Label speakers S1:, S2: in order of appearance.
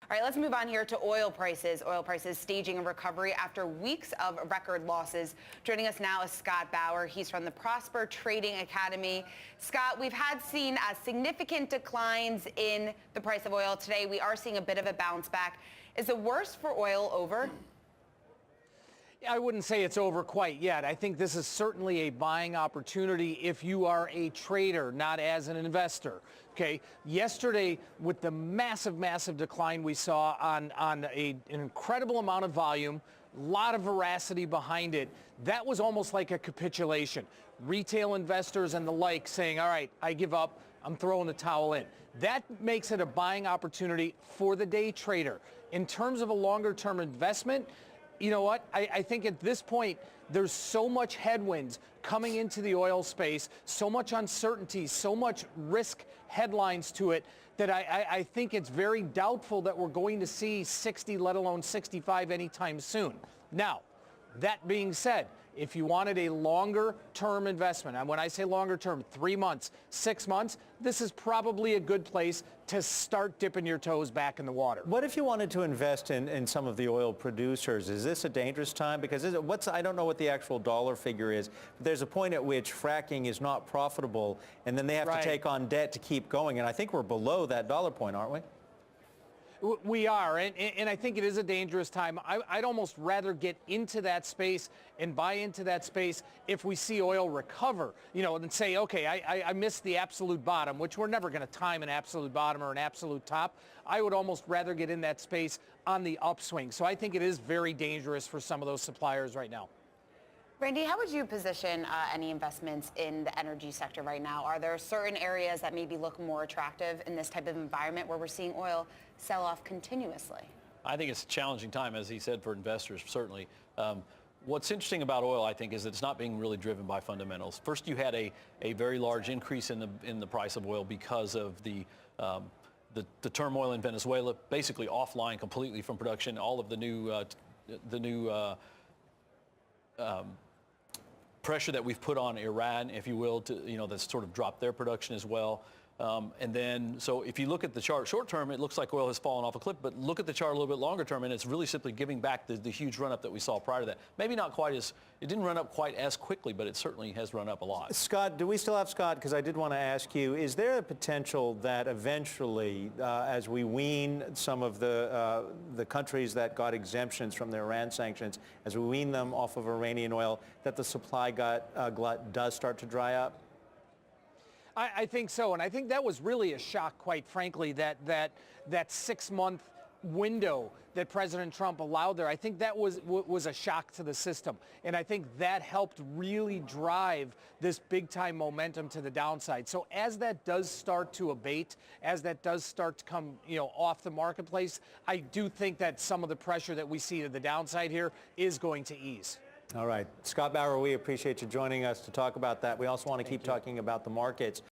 S1: All right, let's move on here to oil prices. Oil prices staging a recovery after weeks of record losses. Joining us now is Scott Bauer. He's from the Prosper Trading Academy. Scott, we've seen significant declines in the price of oil. Today, we are seeing a bit of a bounce back. Is the worst for oil over?
S2: I wouldn't say it's over quite yet. I think this is certainly a buying opportunity if you are a trader, not as an investor. Okay. Yesterday, with the massive decline we saw on an incredible amount of volume, a lot of veracity behind it, that was almost like a capitulation. Retail investors and the like saying, all right, I give up. I'm throwing the towel in. That makes it a buying opportunity for the day trader. In terms of a longer-term investment, you know what? I think at this point, there's so much headwinds coming into the oil space, so much uncertainty, so much risk headlines to it, that I think it's very doubtful that we're going to see 60, let alone 65 anytime soon. Now, that being said, if you wanted a longer-term investment, and when I say longer-term, 3 months, 6 months, this is probably a good place to start dipping your toes back in the water.
S3: What if you wanted to invest in some of the oil producers? Is this a dangerous time? Because I don't know what the actual dollar figure is, but there's a point at which fracking is not profitable, and then they have to take on debt to keep going. And I think we're below that dollar point, aren't we?
S2: We are, and I think it is a dangerous time. I'd almost rather get into that space and buy into that space if we see oil recover, than say, okay, I missed the absolute bottom, which we're never going to time an absolute bottom or an absolute top. I would almost rather get in that space on the upswing. So I think it is very dangerous for some of those suppliers right now.
S1: Randy, how would you position any investments in the energy sector right now? Are there certain areas that maybe look more attractive in this type of environment where we're seeing oil sell off continuously?
S4: I think it's a challenging time, as he said, for investors, certainly. What's interesting about oil, I think, is that it's not being really driven by fundamentals. First, you had a very large increase in the price of oil because of the turmoil in Venezuela, basically offline completely from production. All of the new pressure that we've put on Iran, if you will, that's sort of dropped their production as well. And then, so if you look at the chart short term, it looks like oil has fallen off a cliff, but look at the chart a little bit longer term, and it's really simply giving back the huge run up that we saw prior to that. Maybe not quite as, it didn't run up quite as quickly, but it certainly has run up a lot.
S3: Scott, do we still have Scott? Because I did want to ask you, is there a potential that eventually, as we wean some of the countries that got exemptions from the Iran sanctions, as we wean them off of Iranian oil, that the supply glut does start to dry up?
S2: I think so, and I think that was really a shock, quite frankly, that 6-month window that President Trump allowed there. I think that was a shock to the system, and I think that helped really drive this big-time momentum to the downside. So as that does start to abate, as that does start to come, off the marketplace, I do think that some of the pressure that we see to the downside here is going to ease.
S3: All right. Scott Bauer, we appreciate you joining us to talk about that. We also want to keep talking about the markets.